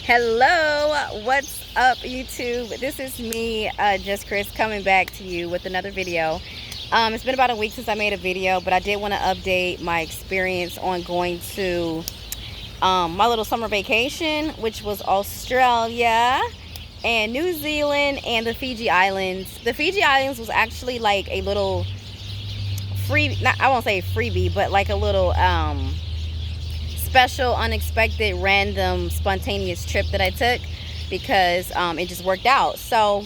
Hello, what's up YouTube? This is me, Just Chris, coming back to you with another video. It's been about a week since I made a video, but I did want to update my experience on going to my little summer vacation, which was Australia and New Zealand and the Fiji Islands. The Fiji Islands was actually like a little free, not, I won't say freebie, but like a little special, unexpected, random, spontaneous trip that I took because it just worked out. So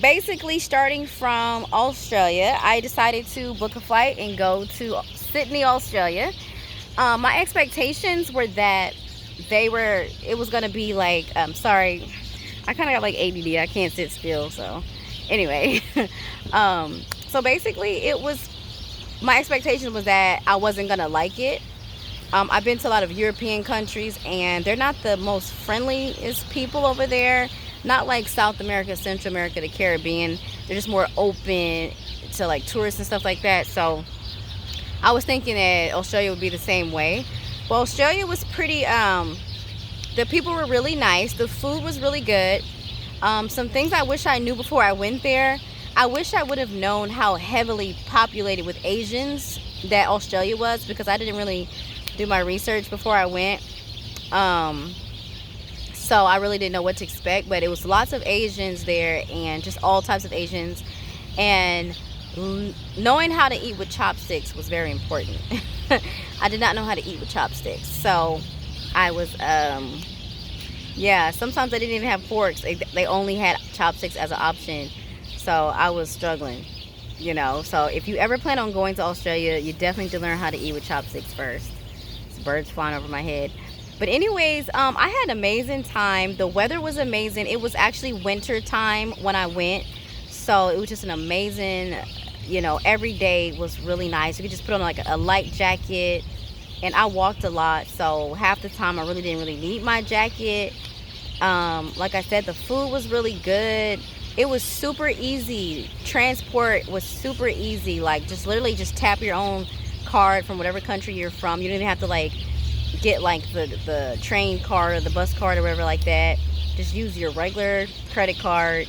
basically, starting from Australia, I decided to book a flight and go to Sydney, Australia. My expectations were that it was gonna be like, sorry, I kind of got like ADD, I can't sit still, so anyway. So basically my expectation was that I wasn't gonna like it. I've been to a lot of European countries, and they're not the most friendliest people over there. Not like South America, Central America, the Caribbean. They're just more open to like tourists and stuff like that. So I was thinking that Australia would be the same way. Well, Australia was pretty, the people were really nice. The food was really good. Some things I wish I knew before I went there. I wish I would have known how heavily populated with Asians that Australia was, because I didn't really do my research before I went. So I really didn't know what to expect, but it was lots of Asians there, and just all types of Asians, and knowing how to eat with chopsticks was very important. I did not know how to eat with chopsticks, so I was yeah, sometimes they didn't even have forks. They only had chopsticks as an option, so I was struggling, you know. So if you ever plan on going to Australia, you definitely need to learn how to eat with chopsticks first. Birds flying over my head. But anyways, I had an amazing time. The weather was amazing. It was actually winter time when I went, so it was just an amazing, you know, every day was really nice. You could just put on like a light jacket, and I walked a lot, so half the time I really didn't need my jacket. Like I said, the food was really good. It was super easy. Transport was super easy. Like, just literally just tap your own card from whatever country you're from. You don't even have to like get like the train card or the bus card or whatever like that. Just use your regular credit card,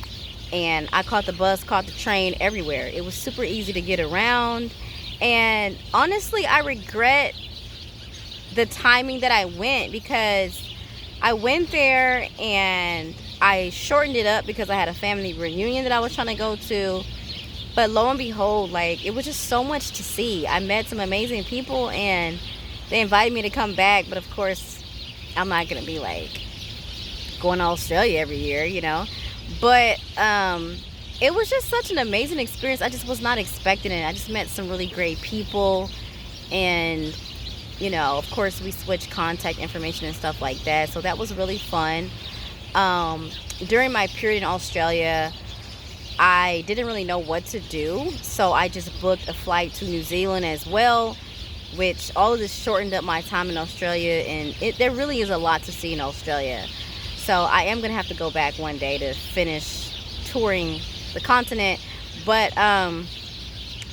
and I caught the bus, caught the train, everywhere. It was super easy to get around, and honestly I regret the timing that I went, because I went there and I shortened it up because I had a family reunion that I was trying to go to. But lo and behold, like, it was just so much to see. I met some amazing people, and they invited me to come back. But of course, I'm not going to be like going to Australia every year, you know. But it was just such an amazing experience. I just was not expecting it. I just met some really great people. And, you know, of course, we switched contact information and stuff like that. So that was really fun. During my period in Australia, I didn't really know what to do, so I just booked a flight to New Zealand as well, which all of this shortened up my time in Australia, and there really is a lot to see in Australia. So I am gonna have to go back one day to finish touring the continent. But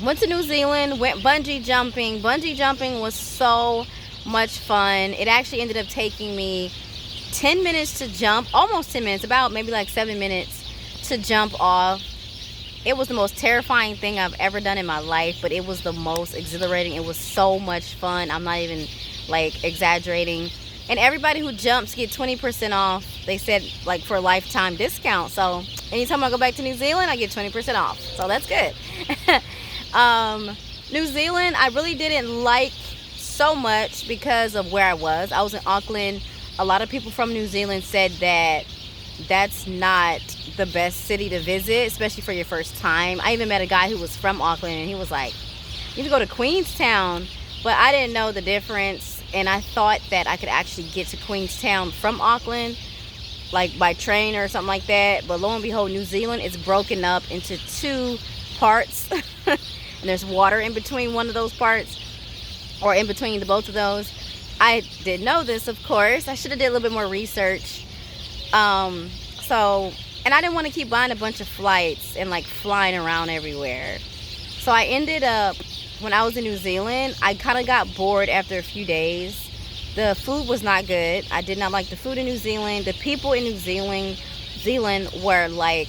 went to New Zealand, went bungee jumping. Bungee jumping was so much fun. It actually ended up taking me 10 minutes to jump, almost 10 minutes, about maybe like 7 minutes to jump off. It was the most terrifying thing I've ever done in my life, but it was the most exhilarating. It was so much fun. I'm not even like exaggerating. And everybody who jumps get 20% off. They said like for a lifetime discount. So anytime I go back to New Zealand, I get 20% off. So that's good. New Zealand, I really didn't like so much because of where I was. I was in Auckland. A lot of people from New Zealand said that that's not the best city to visit, especially for your first time. I even met a guy who was from Auckland, and he was like, you need to go to Queenstown. But I didn't know the difference, and I thought that I could actually get to Queenstown from Auckland, like by train or something like that. But lo and behold, New Zealand is broken up into 2 parts and there's water in between one of those parts, or in between the both of those. I didn't know this, of course. I should have did a little bit more research. And I didn't want to keep buying a bunch of flights and like flying around everywhere. So I ended up, when I was in New Zealand, I kind of got bored after a few days. The food was not good. I did not like the food in New Zealand. The people in New Zealand were like,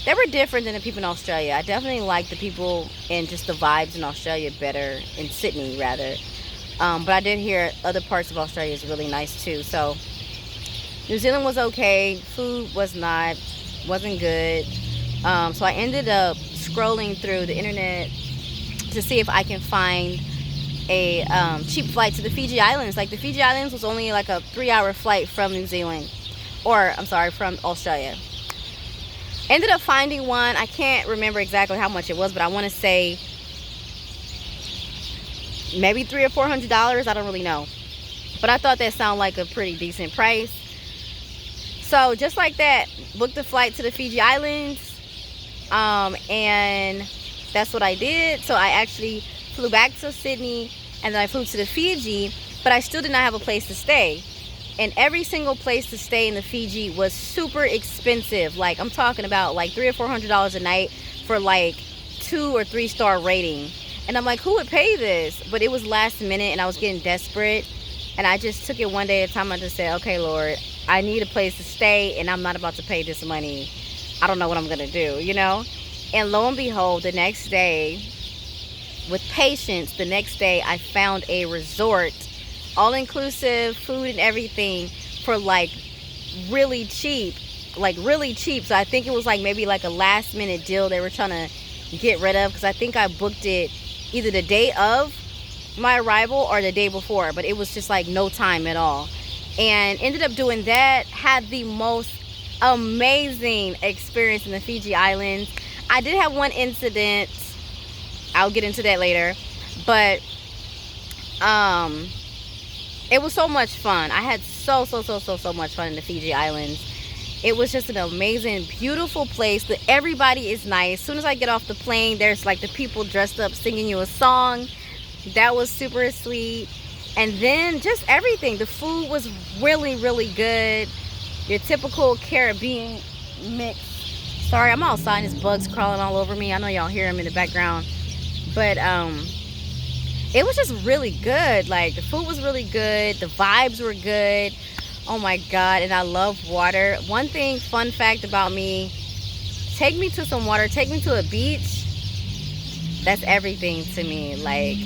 they were different than the people in Australia. I definitely liked the people and just the vibes in Australia better, in Sydney rather. But I did hear other parts of Australia is really nice too. So New Zealand was okay. Food wasn't good. So I ended up scrolling through the internet to see if I can find a cheap flight to the Fiji Islands. Like the Fiji Islands was only like a 3-hour flight from New Zealand, or I'm sorry, from Australia. Ended up finding one. I can't remember exactly how much it was, but I want to say maybe $300 or $400. I don't really know, but I thought that sounded like a pretty decent price. So just like that, booked a flight to the Fiji Islands, and that's what I did. So I actually flew back to Sydney, and then I flew to the Fiji, but I still did not have a place to stay. And every single place to stay in the Fiji was super expensive. Like I'm talking about like $300 or $400 a night for like 2 or 3 star rating. And I'm like, who would pay this? But it was last minute and I was getting desperate. And I just took it one day at a time. I just said, okay, Lord, I need a place to stay and I'm not about to pay this money. I don't know what I'm gonna do, you know? And lo and behold, the next day, with patience, the next day I found a resort, all inclusive, food and everything, for like really cheap. So I think it was like maybe like a last minute deal they were trying to get rid of, because I think I booked it either the day of my arrival or the day before, but it was just like no time at all. And ended up doing that. Had the most amazing experience in the Fiji Islands. I did have one incident, I'll get into that later, but it was so much fun. I had so much fun in the Fiji Islands. It was just an amazing, beautiful place. Everybody is nice. As soon as I get off the plane, there's like the people dressed up singing you a song. That was super sweet. And then just everything. The food was really good. Your typical Caribbean mix. Sorry, I'm outside and there's bugs crawling all over me. I know y'all hear them in the background. But it was just really good. Like the food was really good. The vibes were good. Oh my God. And I love water. One thing, fun fact about me, take me to some water, take me to a beach. That's everything to me. Like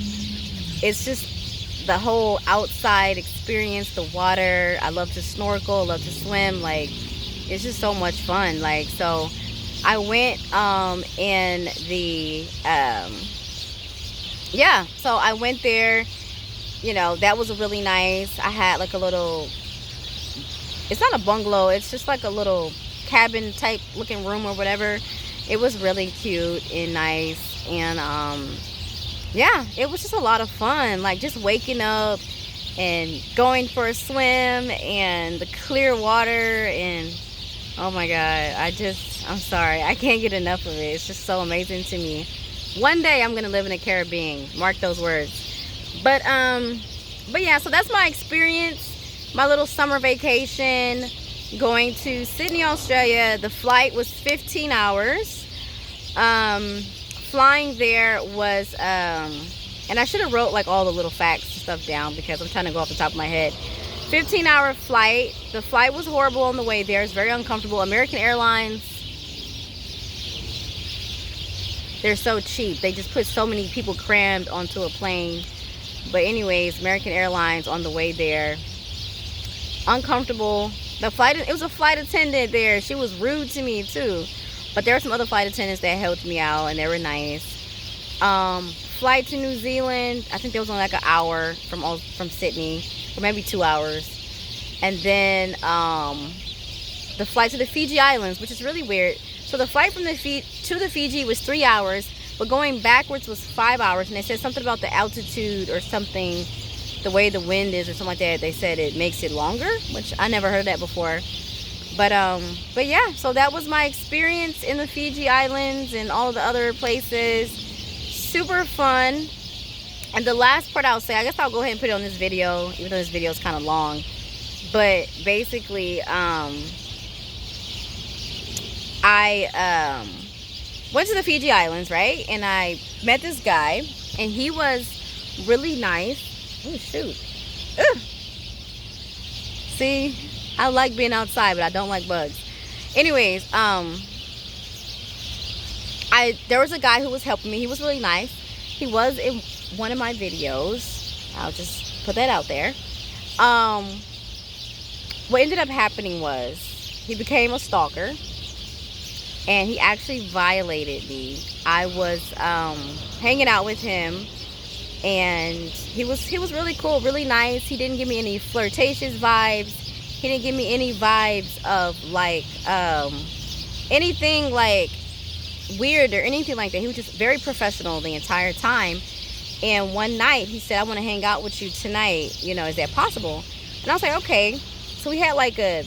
it's just the whole outside experience, the water. I love to snorkel, love to swim. Like it's just so much fun. Like, so I went in the yeah, so I went there, you know, that was really nice. I had like a little, it's not a bungalow, it's just like a little cabin type looking room or whatever. It was really cute and nice. And yeah, it was just a lot of fun. Like just waking up and going for a swim and the clear water, and oh my God, I'm sorry, I can't get enough of it. It's just so amazing to me. One day I'm gonna live in the Caribbean, mark those words. But yeah, so that's my experience, my little summer vacation going to Sydney, Australia. The flight was 15 hours. Flying there was and I should have wrote like all the little facts and stuff down because I'm trying to go off the top of my head. 15-hour flight. The flight was horrible on the way there. It's very uncomfortable. American Airlines, they're so cheap. They just put so many people crammed onto a plane. But anyways, American Airlines on the way there, uncomfortable. It was a flight attendant there. She was rude to me too. But there were some other flight attendants that helped me out and they were nice. Flight to New Zealand, I think there was only like an hour from Sydney, or maybe 2 hours. And then the flight to the Fiji Islands, which is really weird. So the flight from to the Fiji was 3 hours, but going backwards was 5 hours. And they said something about the altitude or something, the way the wind is or something like that. They said it makes it longer, which I never heard that before. But yeah, so that was my experience in the Fiji Islands and all the other places. Super fun. And the last part I'll say, I guess I'll go ahead and put it on this video, even though this video is kind of long. But basically, I went to the Fiji Islands, right? And I met this guy, and he was really nice. Oh shoot! Ugh. See, I like being outside, but I don't like bugs. Anyways, there was a guy who was helping me. He was really nice. He was in one of my videos. I'll just put that out there. What ended up happening was he became a stalker, and he actually violated me. I was hanging out with him, and he was really cool, really nice. He didn't give me any flirtatious vibes. He didn't give me any vibes of like anything like weird or anything like that. He was just very professional the entire time. And one night he said, I want to hang out with you tonight, you know, is that possible? And I was like, okay. So we had like a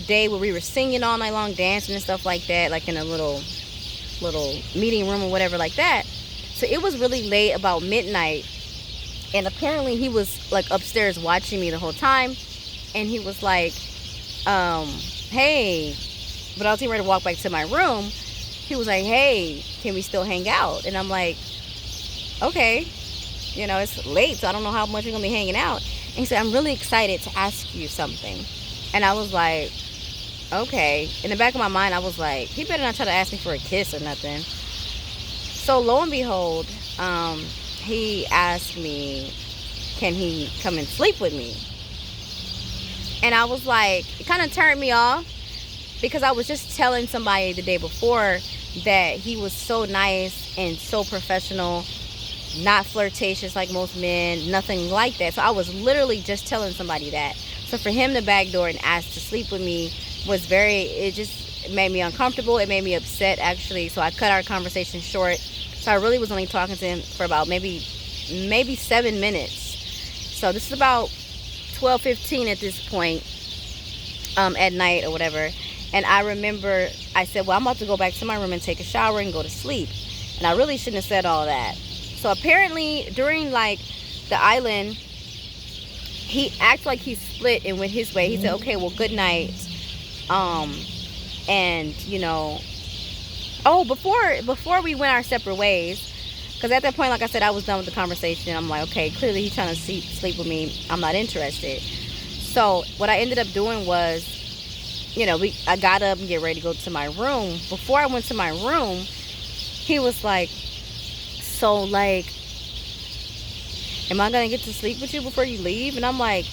day where we were singing all night long, dancing and stuff like that, like in a little meeting room or whatever like that. So it was really late, about midnight, and apparently he was like upstairs watching me the whole time. And he was like, hey, but I was getting ready to walk back to my room. He was like, hey, can we still hang out? And I'm like, okay, you know, it's late, so I don't know how much we're gonna be hanging out. And he said, I'm really excited to ask you something. And I was like, okay. In the back of my mind, I was like, he better not try to ask me for a kiss or nothing. So lo and behold, he asked me, can he come and sleep with me? And I was like, it kind of turned me off, because I was just telling somebody the day before that he was so nice and so professional, not flirtatious like most men, nothing like that. So I was literally just telling somebody that. So for him to backdoor and ask to sleep with me was it just made me uncomfortable. It made me upset, actually. So I cut our conversation short. So I really was only talking to him for about maybe 7 minutes. So this is about 12:15 at this point, at night or whatever. And I remember I said, well, I'm about to go back to my room and take a shower and go to sleep. And I really shouldn't have said all that. So apparently during like the island, he acted like he split and went his way. He said, okay, well, good night. And you know, oh, before we went our separate ways, because at that point, like I said, I was done with the conversation. I'm like, okay, clearly he's trying to sleep with me. I'm not interested. So what I ended up doing was, you know, I got up and get ready to go to my room. Before I went to my room, he was like, so like, am I gonna get to sleep with you before you leave? And I'm like,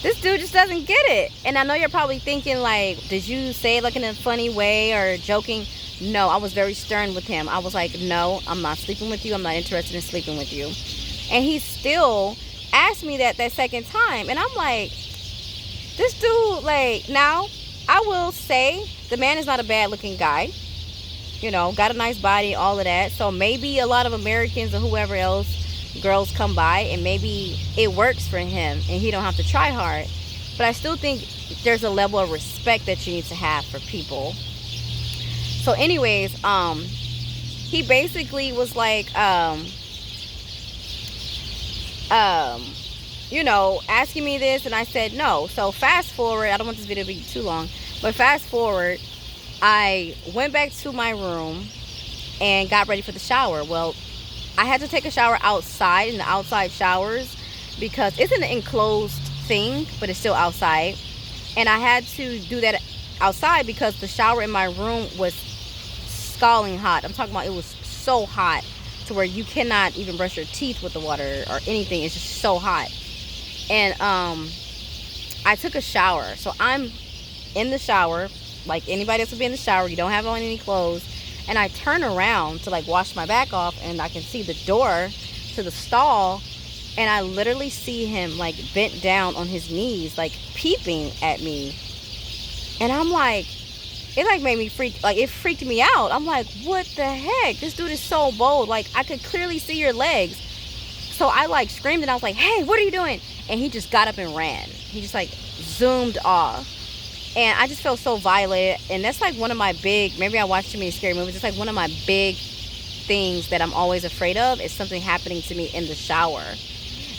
this dude just doesn't get it. And I know you're probably thinking like, did you say it like in a funny way or joking? No, I was very stern with him. I was like, no, I'm not sleeping with you. I'm not interested in sleeping with you. And he still asked me that second time. And I'm like, this dude, like, now, I will say the man is not a bad looking guy. You know, got a nice body, all of that. So maybe a lot of Americans or whoever else, girls come by, and maybe it works for him and he don't have to try hard. But I still think there's a level of respect that you need to have for people. So anyways, he basically was like, you know, asking me this, and I said no. So fast forward, I don't want this video to be too long, but fast forward, I went back to my room and got ready for the shower. Well, I had to take a shower outside, in the outside showers, because it's an enclosed thing, but it's still outside. And I had to do that outside because the shower in my room was scalding hot. I'm talking about, it was so hot to where you cannot even brush your teeth with the water or anything. It's just so hot. And I took a shower. So I'm in the shower like anybody else would be in the shower. You don't have on any clothes. And I turn around to like wash my back off, and I can see the door to the stall, and I literally see him like bent down on his knees, like peeping at me. And I'm like, it like made me freak, like it freaked me out. I'm like, what the heck? This dude is so bold. Like, I could clearly see your legs. So I like screamed, and I was like, hey, what are you doing? And he just got up and ran. He just like zoomed off. And I just felt so violated. And that's like one of my big, maybe I watched too many scary movies. It's like one of my big things that I'm always afraid of is something happening to me in the shower.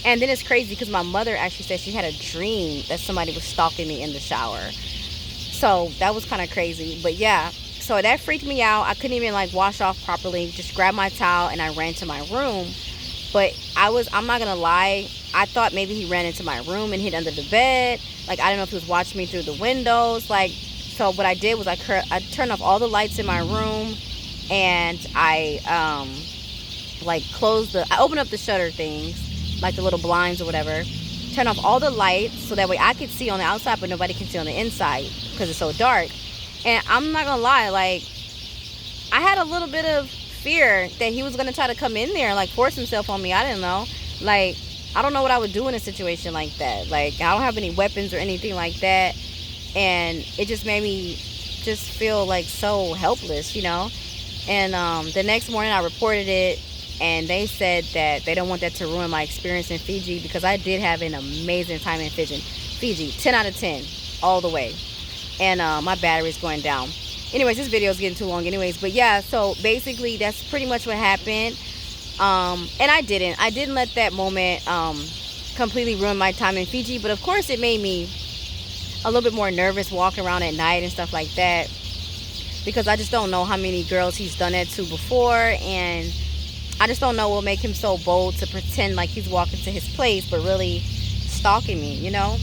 And then it's crazy because my mother actually said she had a dream that somebody was stalking me in the shower. So that was kind of crazy. But yeah, so that freaked me out. I couldn't even like wash off properly. Just grabbed my towel and I ran to my room. But I'm not gonna lie, I thought maybe he ran into my room and hid under the bed. Like, I don't know if he was watching me through the windows. Like, so what I did was I turned off all the lights in my room, and I like I opened up the shutter things, like the little blinds or whatever. Turn off all the lights so that way I could see on the outside, but nobody can see on the inside because it's so dark. And I'm not gonna lie, like, I had a little bit of fear that he was gonna try to come in there and like force himself on me. I didn't know. Like, I don't know what I would do in a situation like that. Like, I don't have any weapons or anything like that. And it just made me just feel like so helpless, you know. And the next morning I reported it, and they said that they don't want that to ruin my experience in Fiji, because I did have an amazing time in Fiji. 10 out of 10 all the way. And my battery's going down. Anyways, this video is getting too long anyways. But yeah, so basically that's pretty much what happened. And I didn't let that moment completely ruin my time in Fiji. But of course it made me a little bit more nervous walking around at night and stuff like that, because I just don't know how many girls he's done that to before, and I just don't know what will make him so bold to pretend like he's walking to his place but really stalking me, you know.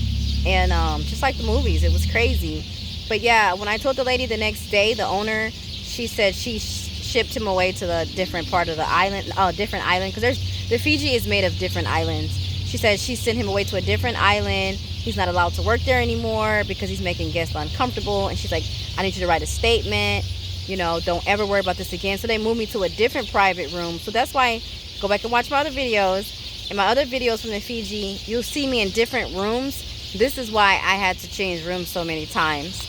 And just like the movies, it was crazy. But yeah, when I told the lady the next day, the owner, she said she shipped him away to the different part of the island, different island, because the Fiji is made of different islands. She said she sent him away to a different island. He's not allowed to work there anymore because he's making guests uncomfortable. And she's like, I need you to write a statement, you know, don't ever worry about this again. So they moved me to a different private room. So that's why, go back and watch my other videos. In my other videos from the Fiji, you'll see me in different rooms. This is why I had to change rooms so many times.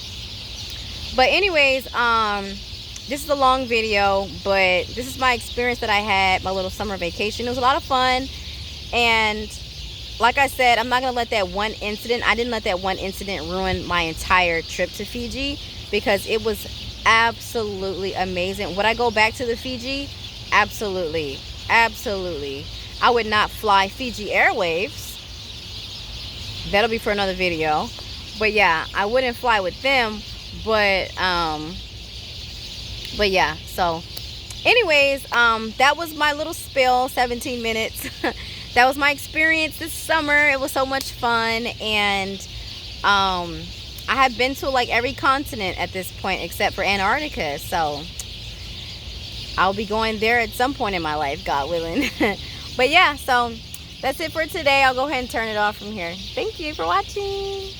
But anyways, this is a long video, but this is my experience that I had, my little summer vacation. It was a lot of fun. And like I said, I'm not going to let that one incident, I didn't let that one incident ruin my entire trip to Fiji, because it was absolutely amazing. Would I go back to the Fiji? Absolutely. Absolutely. I would not fly Fiji Airwaves. That'll be for another video. But yeah, I wouldn't fly with them. But yeah, so anyways, that was my little spill, 17 minutes. That was my experience this summer. It was so much fun. And I have been to like every continent at this point except for Antarctica. So I'll be going there at some point in my life, God willing. But yeah, so that's it for today. I'll go ahead and turn it off from here. Thank you for watching.